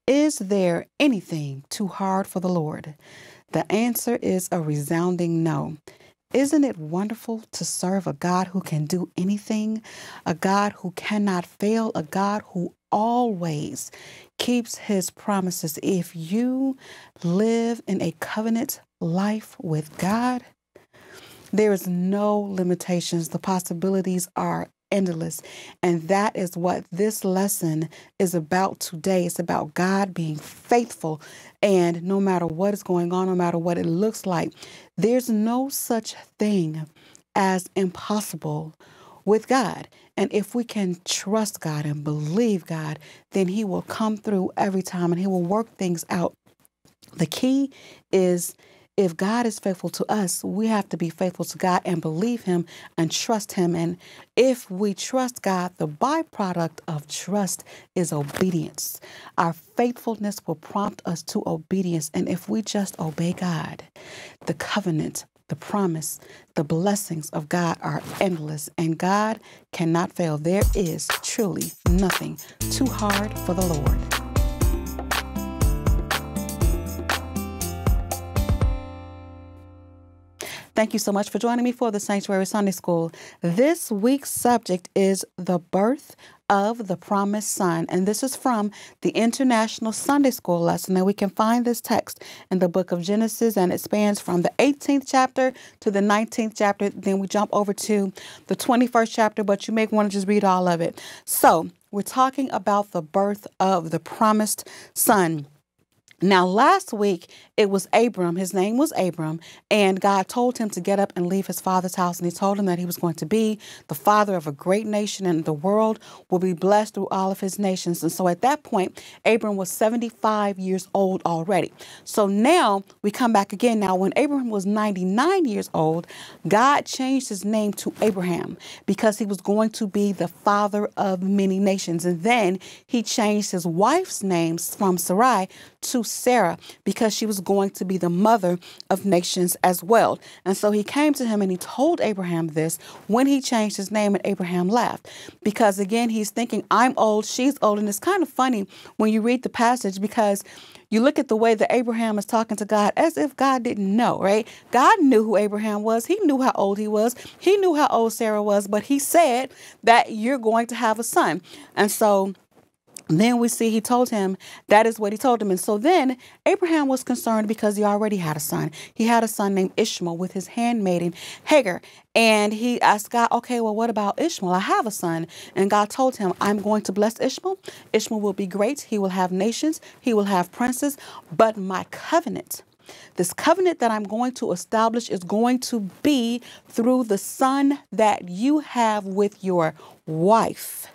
Is there anything too hard for the Lord? The answer is a resounding no. Isn't it wonderful to serve a God who can do anything, a God who cannot fail, a God who always keeps his promises? If you live in a covenant life with God, there is no limitations. The possibilities are endless. And that is what this lesson is about today. It's about God being faithful. And no matter what is going on, no matter what it looks like, there's no such thing as impossible with God. And if we can trust God and believe God, then he will come through every time and he will work things out. The key is, if God is faithful to us, we have to be faithful to God and believe him and trust him. And if we trust God, the byproduct of trust is obedience. Our faithfulness will prompt us to obedience. And if we just obey God, the covenant, the promise, the blessings of God are endless, and God cannot fail. There is truly nothing too hard for the Lord. Thank you so much for joining me for the Sanctuary Sunday School. This week's subject is the birth of the promised son. And this is from the International Sunday School lesson. And we can find this text in the book of Genesis, and it spans from the 18th chapter to the 19th chapter. Then we jump over to the 21st chapter, but you may want to just read all of it. So we're talking about the birth of the promised son. Now, last week, it was Abram. His name was Abram, and God told him to get up and leave his father's house, and he told him that he was going to be the father of a great nation, and the world will be blessed through all of his nations. And so at that point, Abram was 75 years old already. So now we come back again. Now, when Abraham was 99 years old, God changed his name to Abraham because he was going to be the father of many nations. And then he changed his wife's name from Sarai to Sarah because she was going to be the mother of nations as well. And so he came to him and he told Abraham this when he changed his name, and Abraham laughed because, again, he's thinking, I'm old, she's old. And it's kind of funny when you read the passage because you look at the way that Abraham is talking to God as if God didn't know, right? God knew who Abraham was. He knew how old he was. He knew how old Sarah was, but he said that you're going to have a son. And so then we see he told him, that is what he told him. And so then Abraham was concerned because he already had a son. He had a son named Ishmael with his handmaiden Hagar. And he asked God, okay, well, what about Ishmael? I have a son. And God told him, I'm going to bless Ishmael. Ishmael will be great. He will have nations. He will have princes. But my covenant, this covenant that I'm going to establish, is going to be through the son that you have with your wife,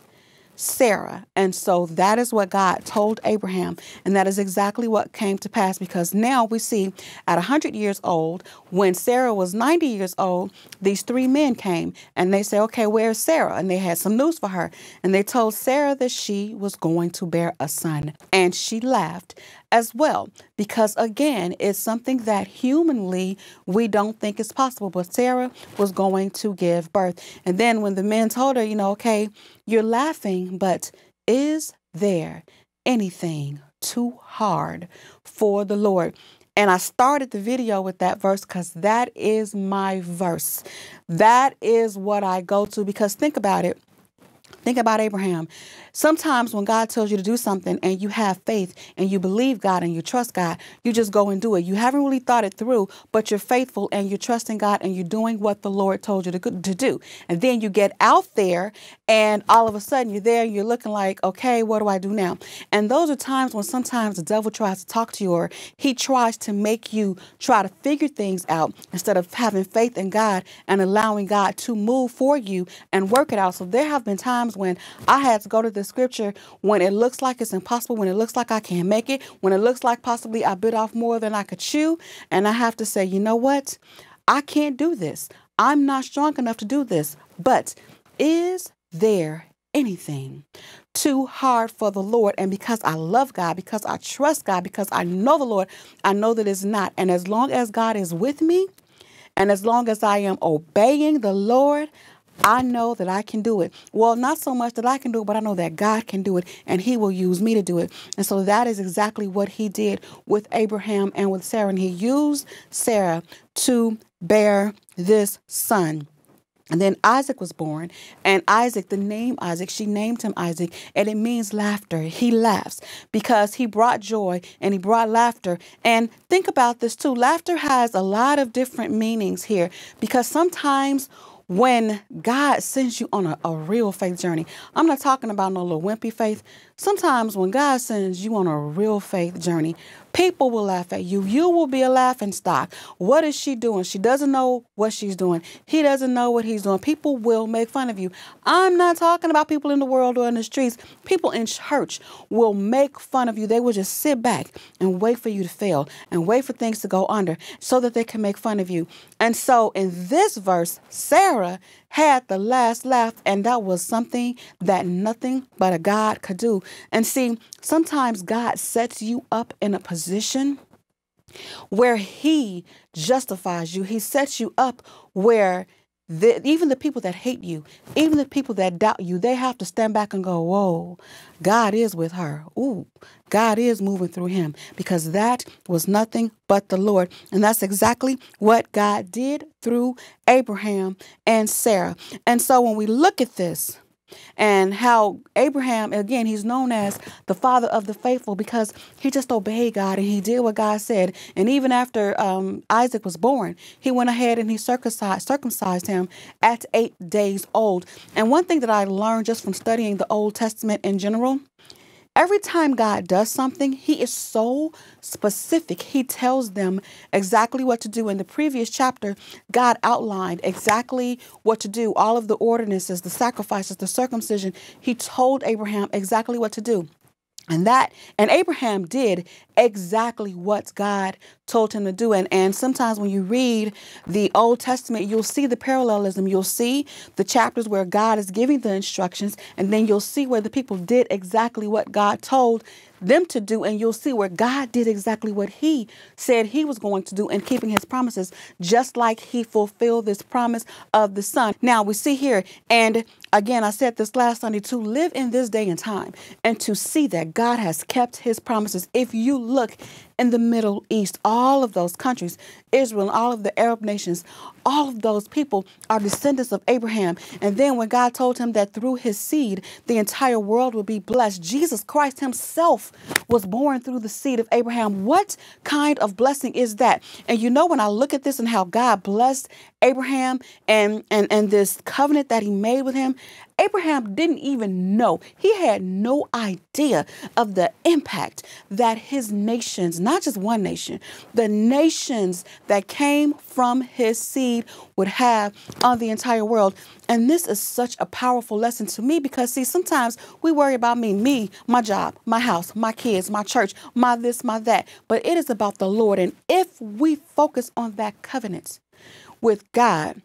Sarah. And so that is what God told Abraham. And that is exactly what came to pass, because now we see at 100 years old, when Sarah was 90 years old, these three men came and they said, okay, where's Sarah? And they had some news for her. And they told Sarah that she was going to bear a son. And she laughed as well, because again, it's something that humanly we don't think is possible. But Sarah was going to give birth. And then when the men told her, okay, you're laughing, but is there anything too hard for the Lord? And I started the video with that verse because that is my verse. That is what I go to, because think about it. Think about Abraham. Sometimes when God tells you to do something and you have faith and you believe God and you trust God, you just go and do it. You haven't really thought it through, but you're faithful and you're trusting God and you're doing what the Lord told you to do. And then you get out there and all of a sudden you're there and you're looking like, okay, what do I do now? And those are times when sometimes the devil tries to talk to you, or he tries to make you try to figure things out instead of having faith in God and allowing God to move for you and work it out. So there have been times when I had to go to the scripture when it looks like it's impossible, when it looks like I can't make it, when it looks like possibly I bit off more than I could chew. And I have to say, you know what? I can't do this. I'm not strong enough to do this. But is there anything too hard for the Lord? And because I love God, because I trust God, because I know the Lord, I know that it's not. And as long as God is with me, and as long as I am obeying the Lord, I know that I can do it. Well, not so much that I can do it, but I know that God can do it, and he will use me to do it. And so that is exactly what he did with Abraham and with Sarah. And he used Sarah to bear this son. And then Isaac was born, and Isaac, the name Isaac, she named him Isaac, and it means laughter. He laughs because he brought joy and he brought laughter. And think about this too. Laughter has a lot of different meanings here, because sometimes when God sends you on a real faith journey, I'm not talking about no little wimpy faith. Sometimes when God sends you on a real faith journey, people will laugh at you. You will be a laughing stock. What is she doing? She doesn't know what she's doing. He doesn't know what he's doing. People will make fun of you. I'm not talking about people in the world or in the streets. People in church will make fun of you. They will just sit back and wait for you to fail and wait for things to go under so that they can make fun of you. And so in this verse, Sarah had the last laugh, and that was something that nothing but a God could do. And see, sometimes God sets you up in a position where he justifies you. He sets you up where even the people that hate you, even the people that doubt you, they have to stand back and go, whoa, God is with her. Ooh, God is moving through him, because that was nothing but the Lord. And that's exactly what God did through Abraham and Sarah. And so when we look at this, and how Abraham, again, he's known as the father of the faithful because he just obeyed God and he did what God said. And even after Isaac was born, he went ahead and he circumcised him at 8 days old. And one thing that I learned just from studying the Old Testament in general, every time God does something, he is so specific. He tells them exactly what to do. In the previous chapter, God outlined exactly what to do, all of the ordinances, the sacrifices, the circumcision. He told Abraham exactly what to do. And Abraham did exactly what God told him to do. And sometimes when you read the Old Testament, you'll see the parallelism. You'll see the chapters where God is giving the instructions, and then you'll see where the people did exactly what God told them to do, and you'll see where God did exactly what he said he was going to do in keeping his promises, just like he fulfilled this promise of the son. Now we see here, and again, I said this last Sunday, to live in this day and time and to see that God has kept his promises. If you look in the Middle East, all of those countries, Israel and all of the Arab nations, all of those people are descendants of Abraham. And then when God told him that through his seed, the entire world would be blessed, Jesus Christ himself was born through the seed of Abraham. What kind of blessing is that? And you know, when I look at this and how God blessed Abraham and this covenant that he made with him, Abraham didn't even know. He had no idea of the impact that his nations, not just one nation, the nations that came from his seed would have on the entire world. And this is such a powerful lesson to me because, see, sometimes we worry about me, my job, my house, my kids, my church, my this, my that. But it is about the Lord. And if we focus on that covenant with God,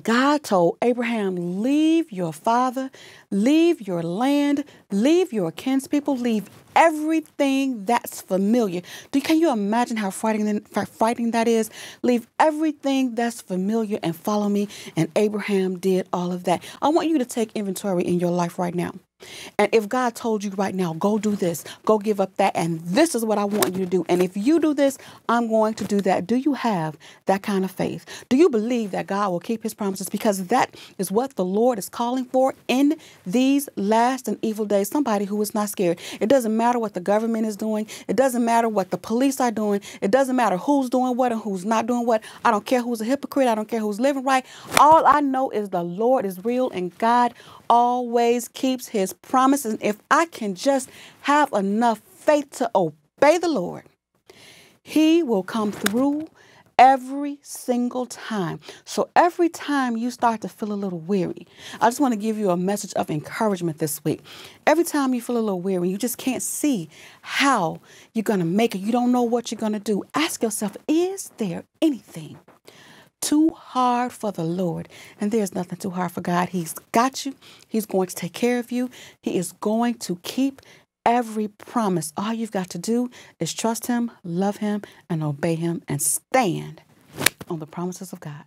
God told Abraham, leave your father, leave your land, leave your kinspeople, leave everything that's familiar. Can you imagine how frightening that is? Leave everything that's familiar and follow me. And Abraham did all of that. I want you to take inventory in your life right now. And if God told you right now, go do this, go give up that, and this is what I want you to do. And if you do this, I'm going to do that. Do you have that kind of faith? Do you believe that God will keep his promises? Because that is what the Lord is calling for in these last and evil days. Somebody who is not scared. It doesn't matter what the government is doing. It doesn't matter what the police are doing. It doesn't matter who's doing what and who's not doing what. I don't care who's a hypocrite. I don't care who's living right. All I know is the Lord is real and God always keeps his promises. And if I can just have enough faith to obey the Lord, he will come through every single time. So every time you start to feel a little weary, I just want to give you a message of encouragement this week. Every time you feel a little weary, you just can't see how you're going to make it. You don't know what you're going to do. Ask yourself, is there anything too hard for the Lord? And there's nothing too hard for God. He's got you. He's going to take care of you. He is going to keep every promise. All you've got to do is trust him, love him, and obey him, and stand on the promises of God.